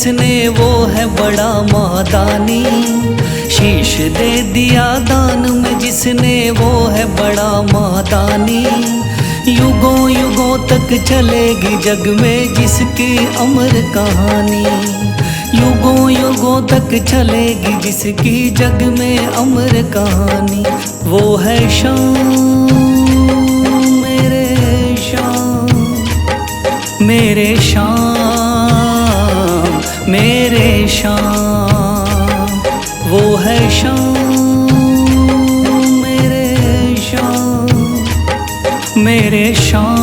जिसने वो है बड़ा महादानी। शीश दे दिया दान में जिसने वो है बड़ा महादानी। युगों युगों तक चलेगी जग में जिसकी अमर कहानी। युगों युगों तक चलेगी जिसकी जग में अमर कहानी। वो है शाम मेरे शाम, मेरे शाम मेरे शाम। वो है शाम मेरे शाम, मेरे शाम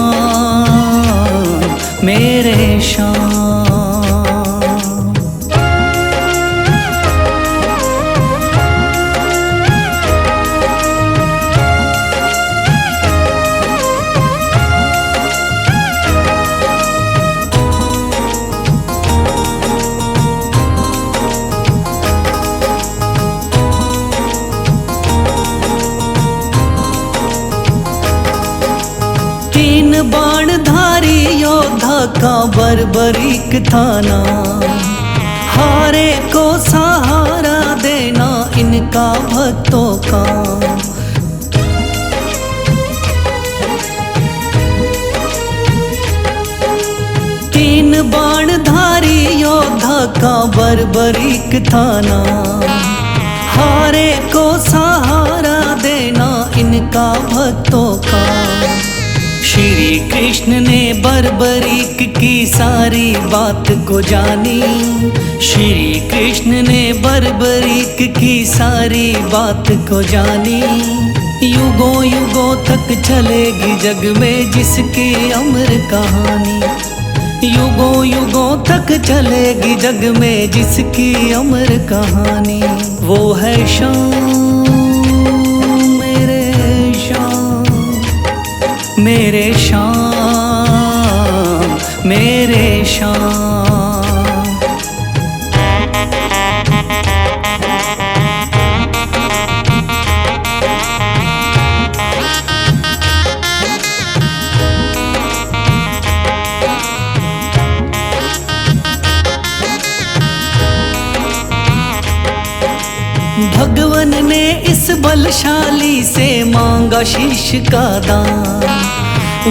मेरे शाम। तीन बाणधारी योद्धा का बर्बरीक थाना। हारे को सहारा देना इनका भक्तों का। तीन बाणधारी योद्धा का बर्बरीक थाना। हारे को सहारा देना इनका भक्तों का। श्री कृष्ण ने बर्बरीक की सारी बात को जानी। श्री कृष्ण ने बर्बरीक की सारी बात को जानी। युगों युगों तक चलेगी जग में जिसकी अमर कहानी। युगों युगों तक चलेगी जग में जिसकी अमर कहानी। वो है शाम मेरे शाम, मेरे शाम मेरे शाम। भगवान ने इस बलशाली से मांगा शीश का दान।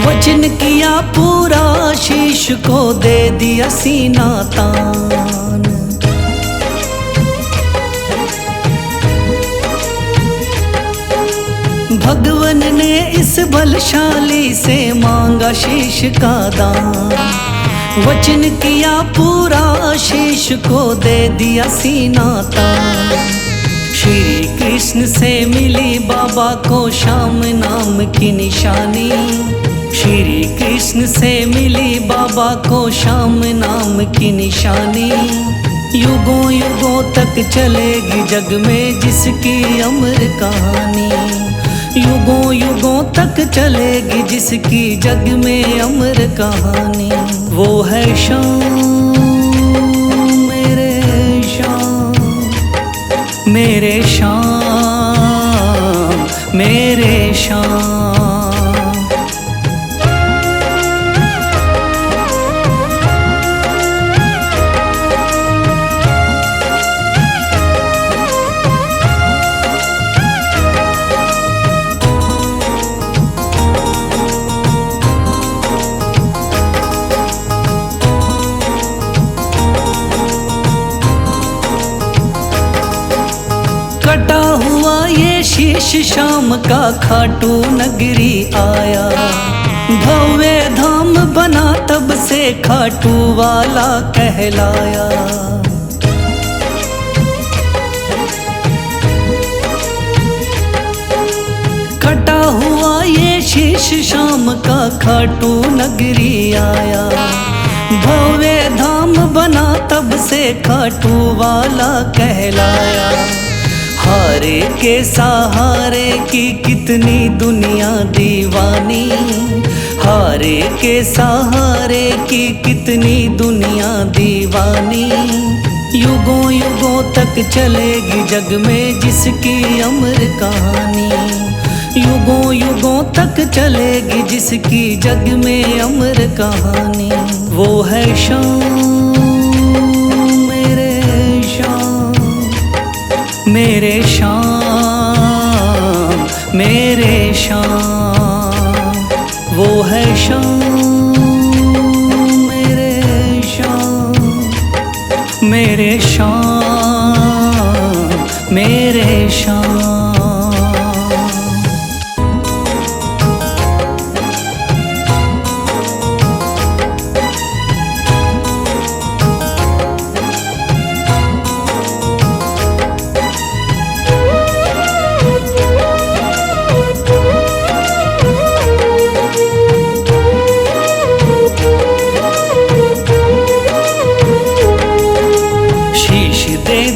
वचन किया पूरा शीश को दे दिया सीना तान। भगवान ने इस बलशाली से मांगा शीश का दान। वचन किया पूरा शीश को दे दिया सीना तान। श्री कृष्ण से मिली बाबा को श्याम नाम की निशानी। श्री कृष्ण से मिली बाबा को श्याम नाम की निशानी। युगों युगों तक चलेगी जग में जिसकी अमर कहानी। युगों युगों तक चलेगी जिसकी जग में अमर कहानी। वो है शाम मेरे शाम, मेरे शाम मेरे शाम। कटा हुआ ये शीश शाम का खाटू नगरी आया। भव्य धाम बना तब से खाटू वाला कहलाया। कटा हुआ ये शीश शाम का खाटू नगरी आया। भव्य धाम बना तब से खाटू वाला कहलाया। हारे के सहारे की कितनी दुनिया दीवानी। हारे के सहारे की कितनी दुनिया दीवानी। युगों युगों तक चलेगी जग में जिसकी अमर कहानी। युगों युगों तक चलेगी जिसकी जग में अमर कहानी। वो है शाम मेरे श्याम मेरे श्याम, वो है श्याम मेरे श्याम, मेरे श्याम मेरे श्याम।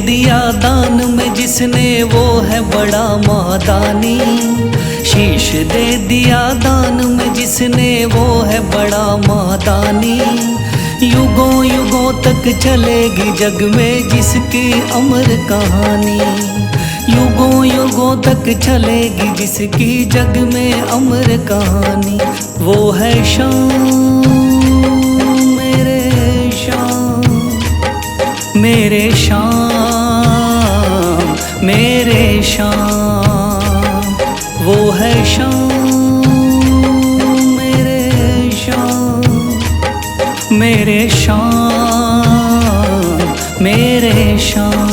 दिया दान में जिसने वो है बड़ा महादानी, शीश दे दिया दान में जिसने वो है बड़ा महादानी। युगों युगों तक चलेगी जग में जिसकी अमर कहानी, युगों युगों तक चलेगी जिसकी जग में अमर कहानी। वो है श्याम मेरे श्याम, मेरे श्याम मेरे श्याम, वो है श्याम मेरे श्याम, मेरे श्याम मेरे श्याम।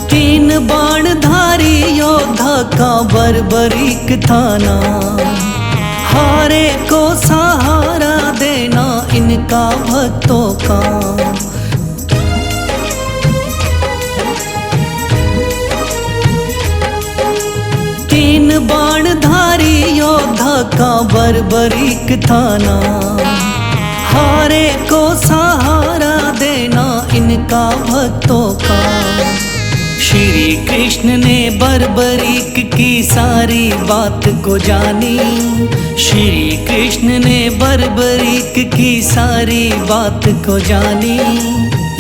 तीन बाणधारी योद्धा का बर्बरीक थाना, हारे को सहारा देना इनका भक्तों का। तीन बाणधारी योद्धा का बर्बरीक थाना, हारे को सहारा देना इनका भक्तों का। श्री कृष्ण ने बर्बरीक की सारी बात को जानी, श्री कृष्ण ने बर्बरीक की सारी बात को जानी।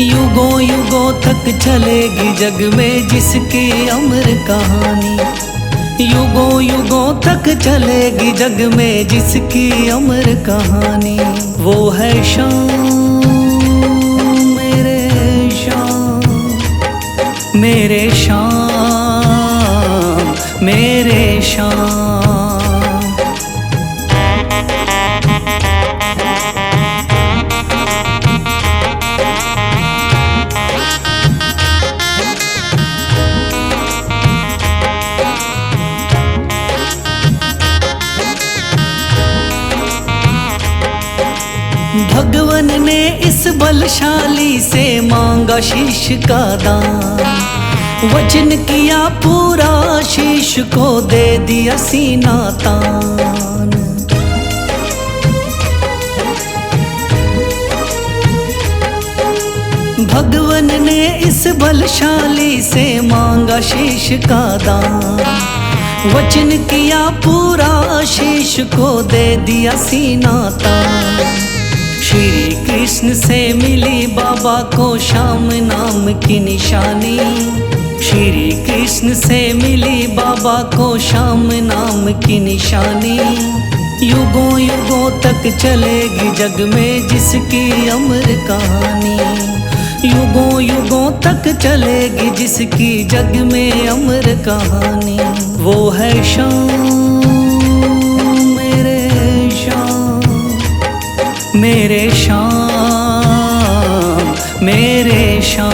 युगों युगों तक चलेगी जग में जिसकी अमर कहानी, युगों युगों तक चलेगी जग में जिसकी अमर कहानी। वो है श्याम मेरे श्याम, मेरे श्याम मेरे श्याम। भगवन ने इस बलशाली से मांगा शीश का दान, वचन किया पूरा शीश को दे दिया सीना तान। भगवन ने इस बलशाली से मांगा शीश का दान, वचन किया पूरा शीश को दे दिया सीना तान। श्री कृष्ण से मिली बाबा को श्याम नाम की निशानी, श्री कृष्ण से मिली बाबा को श्याम नाम की निशानी। युगों युगों तक चलेगी जग में जिसकी अमर कहानी, युगों युगों तक चलेगी जिसकी जग में अमर कहानी। वो है श्याम मेरे श्याम, मेरे श्याम मेरे श्याम।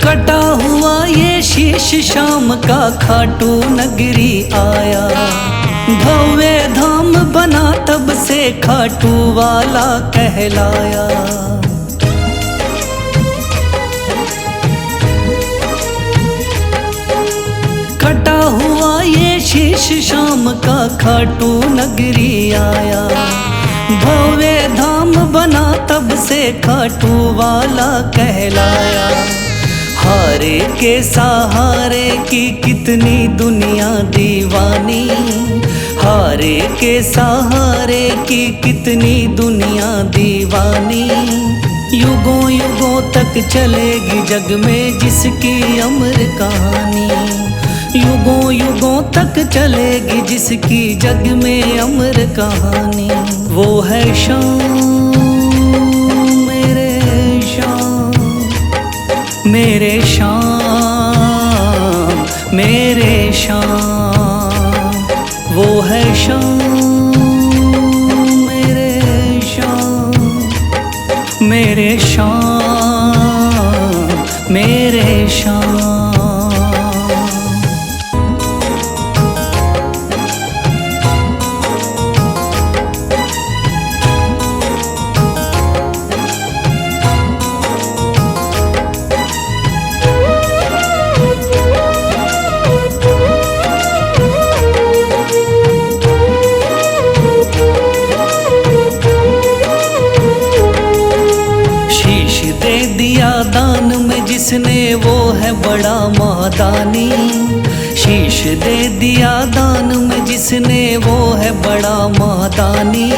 कटा हुआ ये शीश शाम का खाटू नगरी आया, भव्य धाम बना तब से खाटू वाला कहलाया। कटा हुआ ये शीश शाम का खाटू नगरी आया। भव्य धाम बना तब से खाटू वाला कहलाया। हारे के सहारे की कितनी दुनिया दीवानी, हारे के सहारे की कितनी दुनिया दीवानी। युगों युगों तक चलेगी जग में जिसकी अमर कहानी, युगों युगों तक चलेगी जिसकी जग में अमर कहानी। वो है शाम मेरे शाम, मेरे शाम मेरे शाम। वो है शाम मेरे शाम, मेरे शाम मेरे शाम। दान में जिसने वो है बड़ा महादानी, शीश दे दिया दान में जिसने वो है बड़ा महादानी।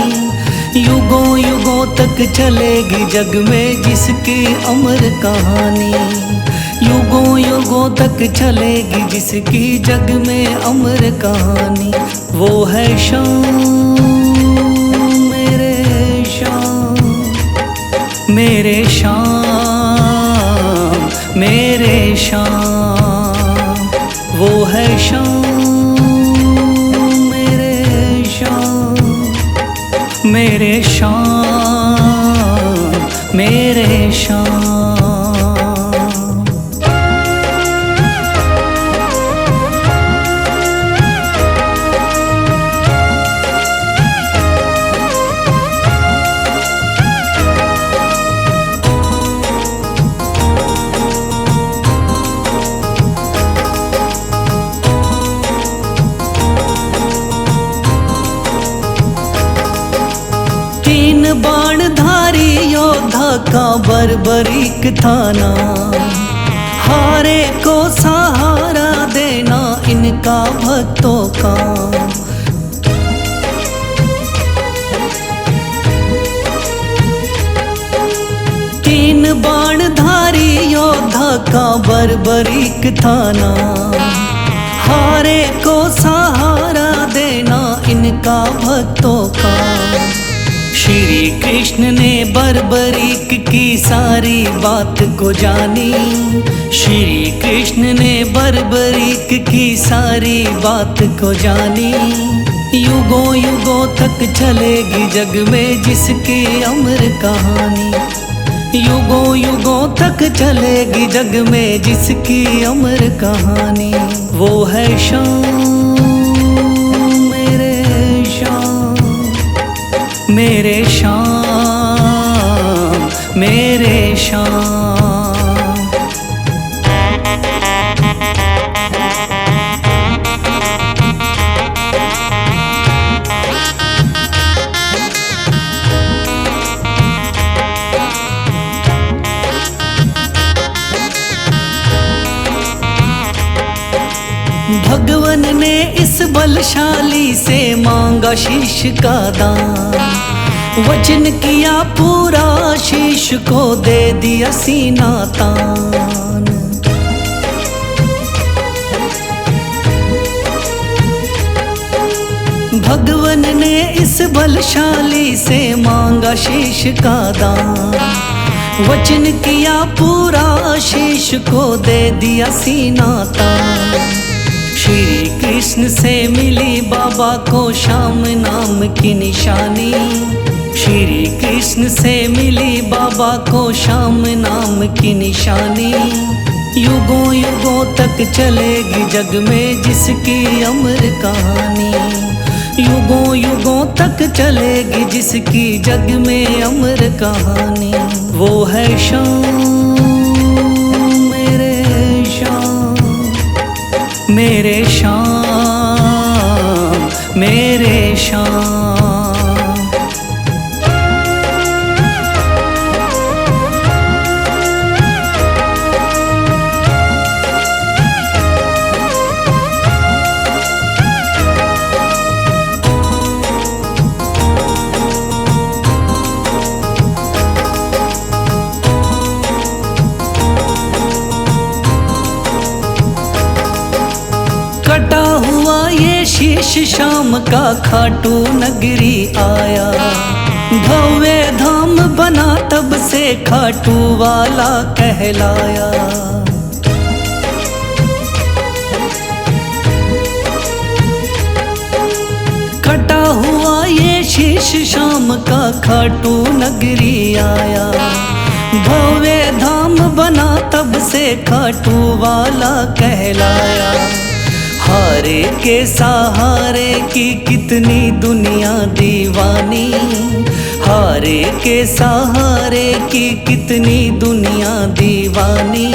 युगों युगों तक चलेगी जग में जिसकी अमर कहानी, युगों युगों तक चलेगी जिसकी जग में अमर कहानी। वो है शाम मेरे शाम, मेरे शाम मेरे शाम। वो है शाम मेरे शाम, मेरे शाम मेरे शाम। बाणधारी योद्धा का बर्बरीक था नाम, हारे को सहारा देना इनका भक्तों का। तीन बाणधारी योद्धा का बर्बरीक था नाम, हारे को सहारा देना इनका भक्तों का। श्री कृष्ण ने बर्बरीक की सारी बात को जानी, श्री कृष्ण ने बर्बरीक की सारी बात को जानी। युगों युगों तक चलेगी जग में जिसकी अमर कहानी, युगों युगों तक चलेगी जग में जिसकी अमर कहानी। वो है शाम मेरे शाम, मेरे शाम मेरे शाम। भगवन ने इस बलशाली से मांगा शीश का दान, वचन किया पूरा शीश को दे दिया सीना तान। भगवन ने इस बलशाली से मांगा शीश का दान, वचन किया पूरा शीश को दे दिया सीना तान। श्री कृष्ण से मिली बाबा को श्याम नाम की निशानी, श्री कृष्ण से मिली बाबा को श्याम नाम की निशानी। युगों युगों तक चलेगी जग में जिसकी अमर कहानी, युगों युगों तक चलेगी जिसकी जग में अमर कहानी। वो है शाम मेरे शाम, मेरे शाम, मेरे शाम। कटा हुआ ये शीश शाम का खाटू नगरी आया। भव्य धाम बना तब से खाटू वाला कहलाया। कटा हुआ ये शीश शाम का खाटू नगरी आया। भव्य धाम बना तब से खाटू वाला कहलाया। हारे के सहारे की कितनी दुनिया दीवानी। हारे के सहारे की कितनी दुनिया दीवानी।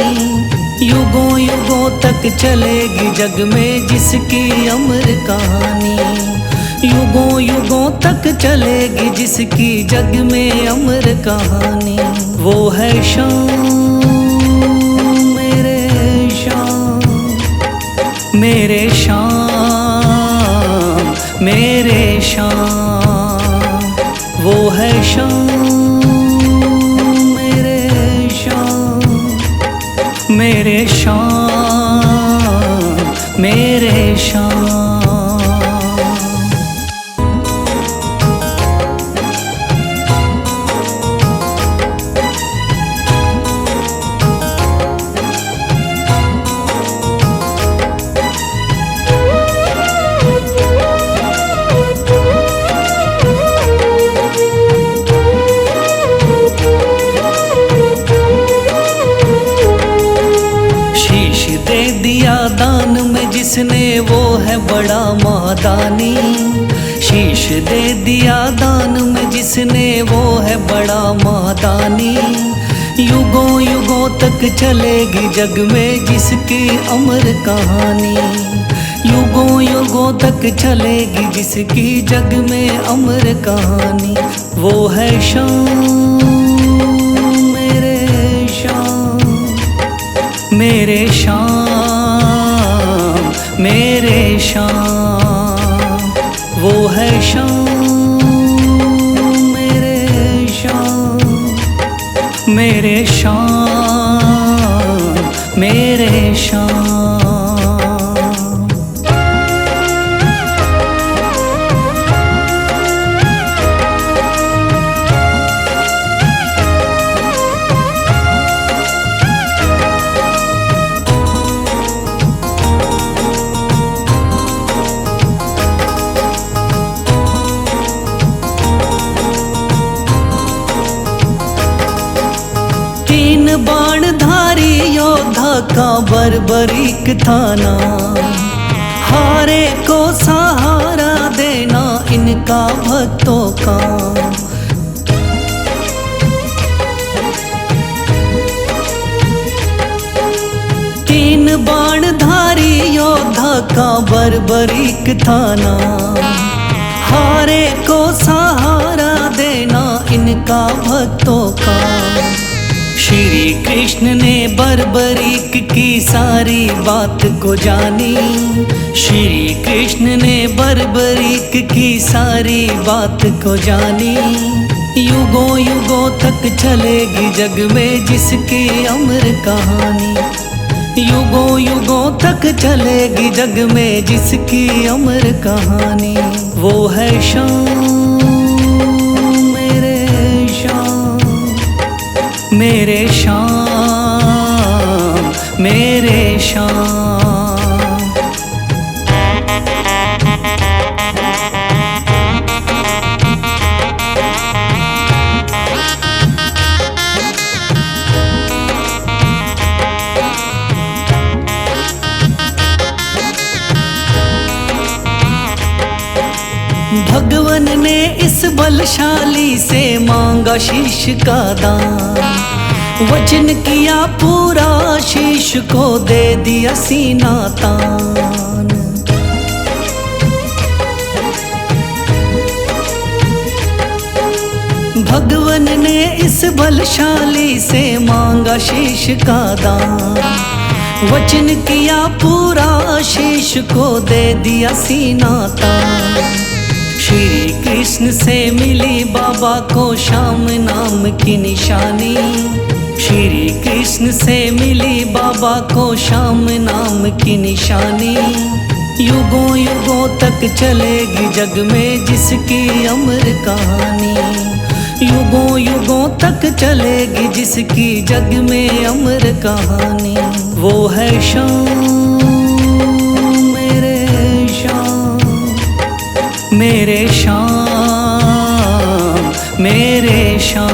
युगों युगों तक चलेगी जग में जिसकी अमर कहानी। युगों युगों तक चलेगी जिसकी जग में अमर कहानी। वो है शाम मेरे शाम, मेरे शाम, मेरे शाम। वो है शाम मेरे शाम, मेरे शाम, मेरे शाम। दिया दान में जिसने वो है बड़ा महादानी। शीश दे दिया दान में जिसने वो है बड़ा महादानी। युगों युगों तक चलेगी जग में जिसकी अमर कहानी। युगों युगों तक चलेगी जिसकी जग में अमर कहानी। वो है शाम मेरे शाम, मेरे शाम, मेरे शाम। वो है शाम मेरे शाम, मेरे शाम, मेरे शाम। बाणधारी योद्धा का बर्बरीक थाना। हारे को सहारा देना इनका भक्तों का। तीन बाणधारी योद्धा का बर्बरीक थाना। हारे को सहारा देना इनका भक्तों का। श्री कृष्ण ने बर्बरीक की सारी बात को जानी। श्री कृष्ण ने बर्बरीक की सारी बात को जानी। युगों युगों तक चलेगी जग में जिसकी अमर कहानी। युगों युगों तक चलेगी जग में जिसकी अमर कहानी। वो है शाम मेरे शाम, मेरे शाम, मेरे शाम। इस बलशाली से मांगा शीश का दान, वचन किया पूरा शीश को दे दिया सीना तान। भगवन ने इस बलशाली से मांगा शीश का दान, वचन किया पूरा शीश को दे दिया सीना तान। श्री कृष्ण से मिली बाबा को श्याम नाम की निशानी, श्री कृष्ण से मिली बाबा को श्याम नाम की निशानी। युगों युगों तक चलेगी जग में जिसकी अमर कहानी, युगों युगों तक चलेगी जिसकी जग में अमर कहानी। वो है श्याम मेरे श्याम, मेरे श्याम मेरे श्याम।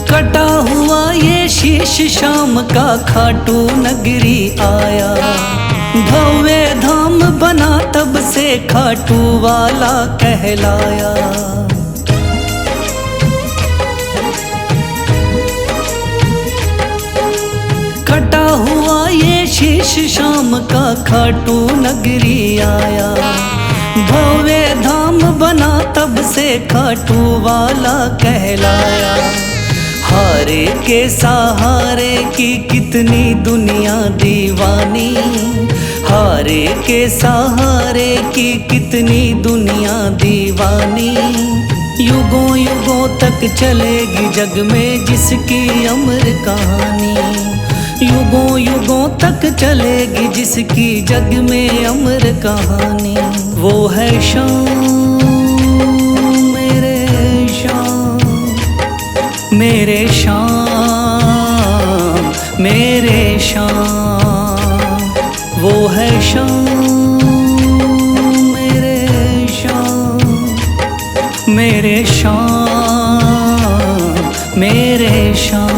कटा हुआ ये शीश शाम का खाटू नगरी आया, भव्य धाम बना तब से खाटू वाला कहलाया। कटा हुआ ये शीश शाम का खाटू नगरी आया, भव्य धाम बना तब से खाटू वाला कहलाया। हारे के सहारे की कितनी दुनिया दीवानी, हारे के सहारे की कितनी दुनिया दीवानी। युगों युगों तक चलेगी जग में जिसकी अमर कहानी, युगों युगों तक चलेगी जिसकी जग में अमर कहानी। वो है श्याम मेरे श्याम, मेरे श्याम मेरे श्याम। वो है श्याम मेरे श्याम, मेरे श्याम मेरे श्याम।